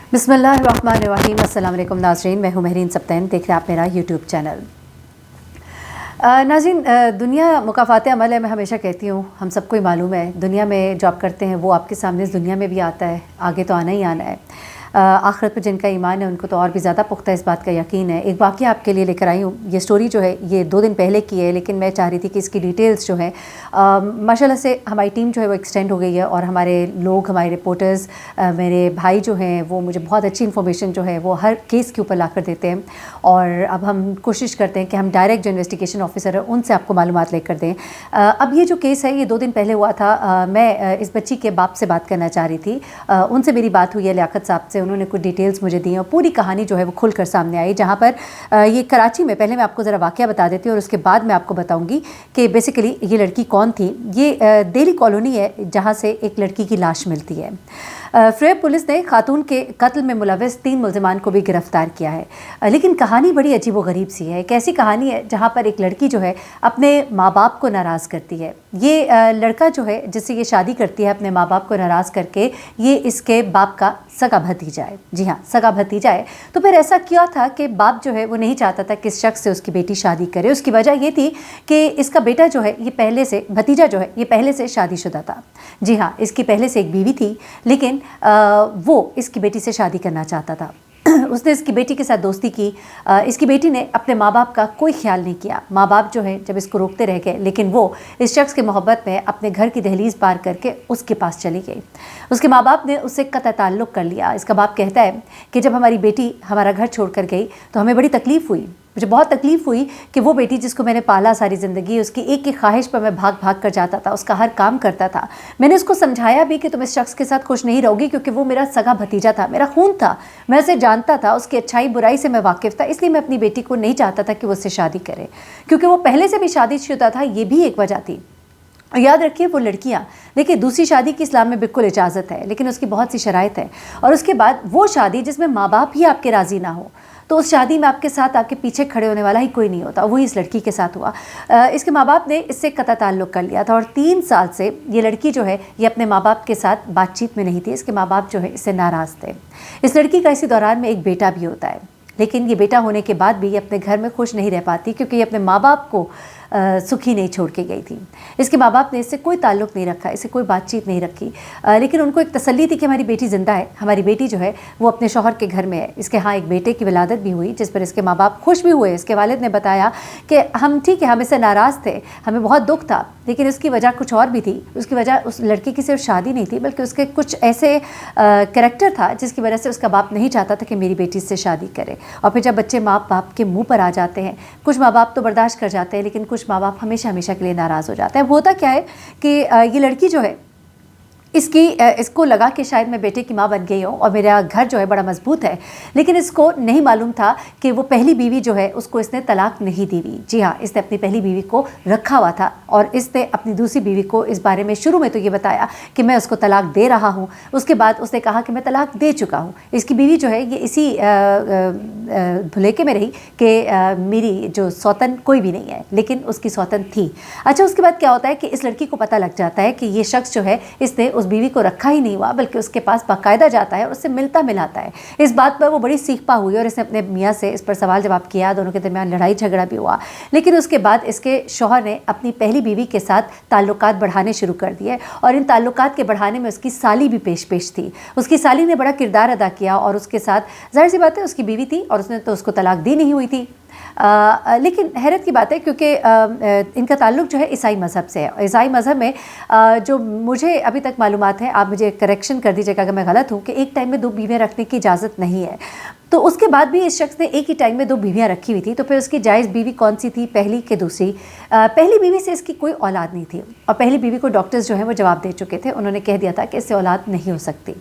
बिस्मिल्लाहिर्रहमानिर्रहीम। अस्सलाम वालेकुम नाज़रीन, मैं हूँ महरीन सब्तैन, देख रहे हैं आप मेरा यूट्यूब चैनल। नाज़रीन, दुनिया मुकाफ़ात अमल है। मैं हमेशा कहती हूँ, हम सबको ही मालूम है, दुनिया में जो आप करते हैं वो आपके सामने इस दुनिया में भी आता है, आगे तो आना ही आना है। आखिरत पर जिनका ईमान है उनको तो और भी ज़्यादा पुख्ता इस बात का यकीन है। एक वाक़या आपके लिए लेकर आई हूँ। ये स्टोरी जो है ये 2 दिन पहले की है, लेकिन मैं चाह रही थी कि इसकी डिटेल्स जो है माशाल्लाह से हमारी टीम जो है वो एक्सटेंड हो गई है और हमारे लोग, हमारे रिपोर्टर्स, मेरे भाई जो हैं वो मुझे बहुत अच्छी इन्फॉर्मेशन जो है वो हर केस के ऊपर ला कर देते हैं। और अब हम कोशिश करते हैं कि हम डायरेक्ट जो इन्वेस्टिगेशन ऑफिसर है उनसे आपको मालूमात लेकर दें। अब ये जो केस है ये 2 दिन पहले हुआ था। मैं इस बच्ची के बाप से बात करना चाह रही थी। उनसे मेरी बात हुई है लियाकत साहब से। उन्होंने कुछ डिटेल्स मुझे दी और पूरी कहानी जो है वो खुलकर सामने आई, जहाँ पर ये कराची में, पहले मैं आपको ज़रा वाक़या बता देती हूँ और उसके बाद मैं आपको बताऊँगी कि बेसिकली ये लड़की कौन थी। ये देली कॉलोनी है जहाँ से एक लड़की की लाश मिलती है। फ्रेब पुलिस ने खातून के कत्ल में मुलव्वस 3 मुल्ज़िमान को भी गिरफ़्तार किया है। लेकिन कहानी बड़ी अजीब व गरीब सी है। एक ऐसी कहानी है जहाँ पर एक लड़की जो है अपने माँ बाप को नाराज़ करती है। ये लड़का जो है जिससे ये शादी करती है अपने माँ बाप को नाराज़ करके, ये इसके बाप का सगा भतीजा है। जी हाँ, सगा भतीजा है। तो फिर ऐसा क्या था कि बाप जो है वो नहीं चाहता था कि इस शख्स से उसकी बेटी शादी करे। उसकी वजह ये थी कि इसका बेटा जो है ये पहले से, भतीजा जो है ये पहले से शादीशुदा था। जी हाँ, इसकी पहले से एक बीवी थी, लेकिन वो इसकी बेटी से शादी करना चाहता था। उसने इसकी बेटी के साथ दोस्ती की। इसकी बेटी ने अपने माँ बाप का कोई ख्याल नहीं किया। माँ बाप जो है जब इसको रोकते रह गए, लेकिन वो इस शख्स की मोहब्बत में अपने घर की दहलीज़ पार करके उसके पास चली गई। उसके माँ बाप ने उससे कतई ताल्लुक़ कर लिया। इसका बाप कहता है कि जब हमारी बेटी हमारा घर छोड़ कर गई तो हमें बड़ी तकलीफ़ हुई। मुझे बहुत तकलीफ़ हुई कि वो बेटी जिसको मैंने पाला सारी ज़िंदगी, उसकी एक एक ख्वाहिश पर मैं भाग भाग कर जाता था, उसका हर काम करता था। मैंने उसको समझाया भी कि तुम इस शख्स के साथ खुश नहीं रहोगी, क्योंकि वो मेरा सगा भतीजा था, मेरा खून था, मैं उसे जानता था, उसकी अच्छाई बुराई से मैं वाकिफ़ था। इसलिए मैं अपनी बेटी को नहीं चाहता था कि वो उससे शादी करे, क्योंकि वो पहले से भी शादीशुदा था। ये भी एक वजह थी। याद रखिए, वो लड़कियाँ, देखिए, दूसरी शादी की इस्लाम में बिल्कुल इजाज़त है, लेकिन उसकी बहुत सी शराइत है। और उसके बाद वो शादी जिसमें माँ बाप ही आपके राज़ी ना हो, तो उस शादी में आपके साथ, आपके पीछे खड़े होने वाला ही कोई नहीं होता। वही इस लड़की के साथ हुआ। इसके माँ बाप ने इससे कतई ताल्लुक़ कर लिया था और 3 साल से ये लड़की जो है ये अपने माँ बाप के साथ बातचीत में नहीं थी। इसके माँ बाप जो है इससे नाराज़ थे। इस लड़की का इसी दौरान में एक बेटा भी होता है, लेकिन ये बेटा होने के बाद भी ये अपने घर में खुश नहीं रह पाती, क्योंकि ये अपने माँ बाप को सुखी नहीं छोड़ के गई थी। इसके माँ बाप ने इससे कोई ताल्लुक़ नहीं रखा, इससे कोई बातचीत नहीं रखी, लेकिन उनको एक तसल्ली थी कि हमारी बेटी ज़िंदा है, हमारी बेटी जो है वो अपने शौहर के घर में है। इसके यहाँ एक बेटे की विलादत भी हुई, जिस पर इसके माँ बाप खुश भी हुए। इसके वालिद ने बताया कि हम ठीक है, हम इससे नाराज़ थे, हमें बहुत दुख था, लेकिन उसकी वजह कुछ और भी थी। उसकी वजह उस लड़की की सिर्फ शादी नहीं थी, बल्कि उसके कुछ ऐसे कैरेक्टर था जिसकी वजह से उसका बाप नहीं चाहता था कि मेरी बेटी से शादी करे। और फिर जब बच्चे माँ बाप के मुँह पर आ जाते हैं, कुछ माँ बाप तो बर्दाश्त कर जाते हैं, लेकिन कुछ माँ बाप हमेशा हमेशा के लिए नाराज़ हो जाते हैं। होता क्या है कि ये लड़की जो है इसको लगा कि शायद मैं बेटे की माँ बन गई हूँ और मेरा घर जो है बड़ा मजबूत है, लेकिन इसको नहीं मालूम था कि वो पहली बीवी जो है उसको इसने तलाक नहीं दी हुई। जी हाँ, इसने अपनी पहली बीवी को रखा हुआ था और इसने अपनी दूसरी बीवी को इस बारे में शुरू में तो ये बताया कि मैं उसको तलाक दे रहा हूँ। उसके बाद उसने कहा कि मैं तलाक दे चुका हूँ। इसकी बीवी जो है ये इसी भुलेखे में रही कि मेरी जो सौतन कोई भी नहीं है, लेकिन उसकी सौतन थी। अच्छा, उसके बाद क्या होता है कि इस लड़की को पता लग जाता है कि ये शख्स जो है इसने उस बीवी को रखा ही नहीं हुआ, बल्कि उसके पास बाकायदा जाता है और उससे मिलता मिलाता है। इस बात पर वो बड़ी सीखपा हुई और इसने अपने मियाँ से इस पर सवाल जवाब किया। दोनों के दरमियान लड़ाई झगड़ा भी हुआ, लेकिन उसके बाद इसके शौहर ने अपनी पहली बीवी के साथ ताल्लुकात बढ़ाने शुरू कर दिए और इन ताल्लुकात के बढ़ाने में उसकी साली भी पेश थी। उसकी साली ने बड़ा किरदार अदा किया और उसके साथ, जाहिर सी बात है, उसकी बीवी थी और उसने तो उसको तलाक दी नहीं हुई थी। लेकिन हैरत की बात है, क्योंकि इनका ताल्लुक़ जो है ईसाई मज़हब से है। ईसाई मज़हब में जो मुझे अभी तक मालूमात है, आप मुझे करेक्शन कर दीजिएगा अगर मैं गलत हूँ, कि एक टाइम में 2 बीवियाँ रखने की इजाज़त नहीं है। तो उसके बाद भी इस शख्स ने एक ही टाइम में 2 बीवियाँ रखी हुई थी। तो फिर उसकी जायज़ बीवी कौन सी थी, पहली कि दूसरी? पहली बीवी से इसकी कोई औलाद नहीं थी और पहली बीवी को डॉक्टर्स जो हैं वो जवाब दे चुके थे। उन्होंने कह दिया था कि इससे औलाद नहीं हो सकती।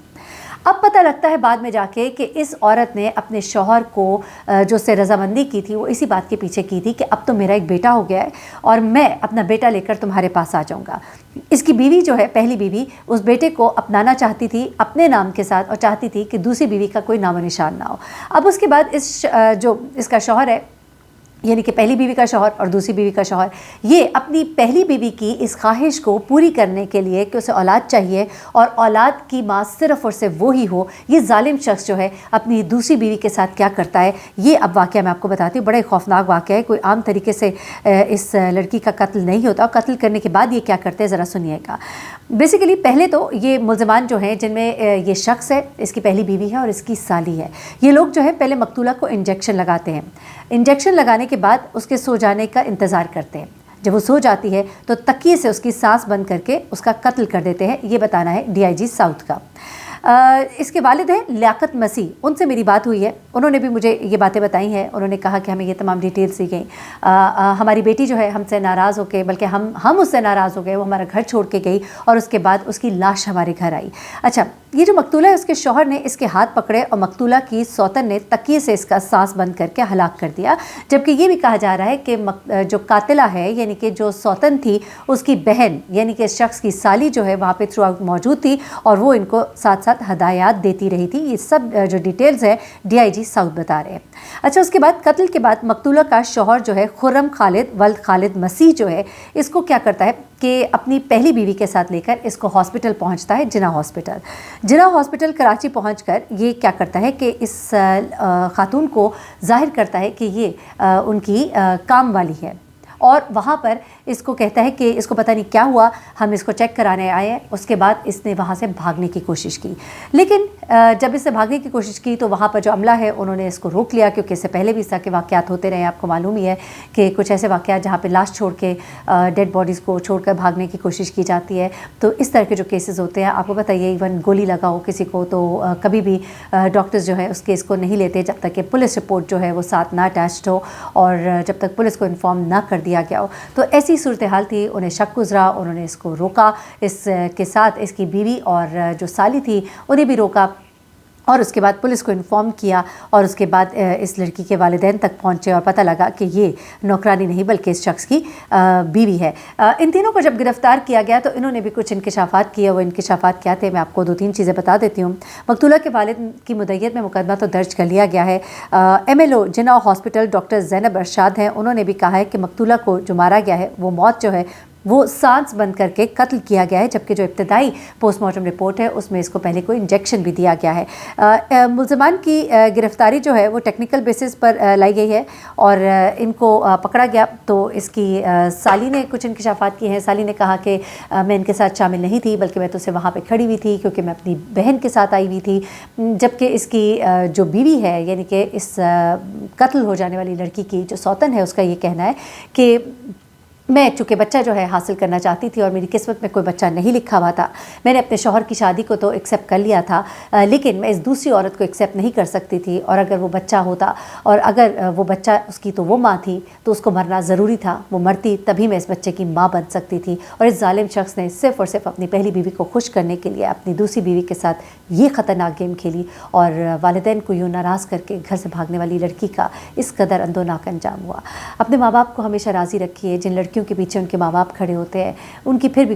अब पता लगता है बाद में जाके कि इस औरत ने अपने शौहर को जो उससे रजामंदी की थी वो इसी बात के पीछे की थी कि अब तो मेरा एक बेटा हो गया है और मैं अपना बेटा लेकर तुम्हारे पास आ जाऊंगा। इसकी बीवी जो है, पहली बीवी, उस बेटे को अपनाना चाहती थी अपने नाम के साथ और चाहती थी कि दूसरी बीवी का कोई नामो निशान ना हो। अब उसके बाद जो इसका शौहर है یعنی کہ پہلی بیوی کا شوہر اور دوسری بیوی کا شوہر، یہ اپنی پہلی بیوی کی اس خواہش کو پوری کرنے کے لیے کہ اسے اولاد چاہیے اور اولاد کی ماں صرف اور صرف وہی ہو، یہ ظالم شخص جو ہے اپنی دوسری بیوی کے ساتھ کیا کرتا ہے، یہ اب واقعہ میں آپ کو بتاتی ہوں۔ بڑے خوفناک واقعہ ہے، کوئی عام طریقے سے اس لڑکی کا قتل نہیں ہوتا، اور قتل کرنے کے بعد یہ کیا کرتے ہیں ذرا سنیے گا۔ بیسیکلی پہلے تو یہ ملزمان جو ہیں، جن میں یہ شخص ہے، اس کی پہلی بیوی ہے اور اس کی سالی ہے، یہ لوگ جو ہے پہلے مقتولہ کو انجیکشن لگاتے ہیں، انجیکشن لگانے کے بعد اس کے سو جانے کا انتظار کرتے ہیں۔ جب وہ سو جاتی ہے تو تکیے سے اس کی سانس بند کر کے اس کا قتل کر دیتے ہیں، یہ بتانا ہے ڈی آئی جی ساؤتھ کا۔ اس کے والد ہیں لیاقت مسیح، ان سے میری بات ہوئی ہے، انہوں نے بھی مجھے یہ باتیں بتائی ہیں، انہوں نے کہا کہ ہمیں یہ تمام ڈیٹیلز دی گئیں، ہماری بیٹی جو ہے ہم سے ناراض ہو کے، بلکہ ہم اس سے ناراض ہو گئے، وہ ہمارا گھر چھوڑ کے گئی اور اس کے بعد اس کی لاش ہمارے گھر آئی۔ اچھا، یہ جو مقتولہ ہے اس کے شوہر نے اس کے ہاتھ پکڑے اور مقتولہ کی سوتن نے تکیے سے اس کا سانس بند کر کے ہلاک کر دیا، جبکہ یہ بھی کہا جا رہا ہے کہ جو قاتلہ ہے، یعنی کہ جو سوتن تھی، اس کی بہن یعنی کہ اس شخص کی سالی جو ہے وہاں پہ تھرو آؤٹ موجود تھی اور وہ ان کو ساتھ ساتھ ہدایات دیتی رہی تھی۔ یہ سب جو ڈیٹیلز ہے ڈی آئی جی ساؤتھ بتا رہے ہیں۔ اچھا، اس کے بعد قتل کے بعد مقتولہ کا شوہر جو ہے خرم خالد ولد خالد مسیح جو ہے، اس کو کیا کرتا ہے کہ اپنی پہلی بیوی کے ساتھ لے کر اس کو ہاسپٹل پہنچتا ہے، جناح ہاسپٹل کراچی پہنچ کر یہ کیا کرتا ہے کہ اس خاتون کو ظاہر کرتا ہے کہ یہ ان کی کام والی ہے، اور وہاں پر اس کو کہتا ہے کہ اس کو پتہ نہیں کیا ہوا، ہم اس کو چیک کرانے آئے ہیں۔ اس کے بعد اس نے وہاں سے بھاگنے کی کوشش کی، لیکن جب اس نے بھاگنے کی کوشش کی تو وہاں پر جو عملہ ہے انہوں نے اس کو روک لیا، کیونکہ اس سے پہلے بھی اس طرح کے واقعات ہوتے رہے، آپ کو معلوم ہی ہے کہ کچھ ایسے واقعات جہاں پہ لاش چھوڑ کے ڈیڈ باڈیز کو چھوڑ کر بھاگنے کی کوشش کی جاتی ہے، تو اس طرح کے جو کیسز ہوتے ہیں، آپ کو بتائیے ایون گولی لگا ہو کسی کو تو کبھی بھی ڈاکٹرز جو ہے اس کیس کو نہیں لیتے جب تک کہ پولیس رپورٹ جو ہے وہ ساتھ نہ اٹیچڈ ہو اور جب تک پولیس کو انفارم نہ کر دیا گیا ہو۔ تو ایسی صورتحال تھی، انہیں شک گزرا، انہوں نے اس کو روکا، اس کے ساتھ اس کی بیوی اور جو سالی تھی انہیں بھی روکا، اور اس کے بعد پولیس کو انفارم کیا، اور اس کے بعد اس لڑکی کے والدین تک پہنچے اور پتہ لگا کہ یہ نوکرانی نہیں بلکہ اس شخص کی بیوی ہے۔ ان تینوں کو جب گرفتار کیا گیا تو انہوں نے بھی کچھ انکشافات کیے، وہ انکشافات کیا تھے میں آپ کو 2-3 چیزیں بتا دیتی ہوں۔ مقتولہ کے والد کی مدعیت میں مقدمہ تو درج کر لیا گیا ہے۔ ایم ایل او جناح ہاسپٹل ڈاکٹر زینب ارشاد ہیں، انہوں نے بھی کہا ہے کہ مقتولہ کو جو مارا گیا ہے وہ موت جو ہے وہ سانس بند کر کے قتل کیا گیا ہے، جبکہ جو ابتدائی پوسٹ مارٹم رپورٹ ہے اس میں اس کو پہلے کوئی انجیکشن بھی دیا گیا ہے۔ ملزمان کی گرفتاری جو ہے وہ ٹیکنیکل بیسس پر لائی گئی ہے اور ان کو پکڑا گیا تو اس کی سالی نے کچھ انکشافات کیے ہیں۔ سالی نے کہا کہ میں ان کے ساتھ شامل نہیں تھی، بلکہ میں تو اسے وہاں پہ کھڑی ہوئی تھی کیونکہ میں اپنی بہن کے ساتھ آئی ہوئی تھی، جبکہ اس کی جو بیوی ہے یعنی کہ اس قتل ہو جانے والی لڑکی کی جو سوتن ہے اس کا یہ کہنا ہے کہ میں چونکہ بچہ جو ہے حاصل کرنا چاہتی تھی اور میری قسمت میں کوئی بچہ نہیں لکھا ہوا تھا، میں نے اپنے شوہر کی شادی کو تو ایکسیپٹ کر لیا تھا، لیکن میں اس دوسری عورت کو ایکسیپٹ نہیں کر سکتی تھی، اور اگر وہ بچہ ہوتا اور اگر وہ بچہ اس کی تو وہ ماں تھی تو اس کو مرنا ضروری تھا، وہ مرتی تبھی میں اس بچے کی ماں بن سکتی تھی، اور اس ظالم شخص نے صرف اور صرف اپنی پہلی بیوی کو خوش کرنے کے لیے اپنی دوسری بیوی کے ساتھ یہ خطرناک گیم کھیلی اور والدین کو یوں ناراض کر کے گھر سے بھاگنے والی لڑکی کا اس قدر اندوناک انجام ہوا۔ اپنے ماں باپ کو ہمیشہ راضی رکھیے، جن لڑکیوں کے پیچھے ان کے ماں باپ کھڑے ہوتے ہیں ان کی پھر بھی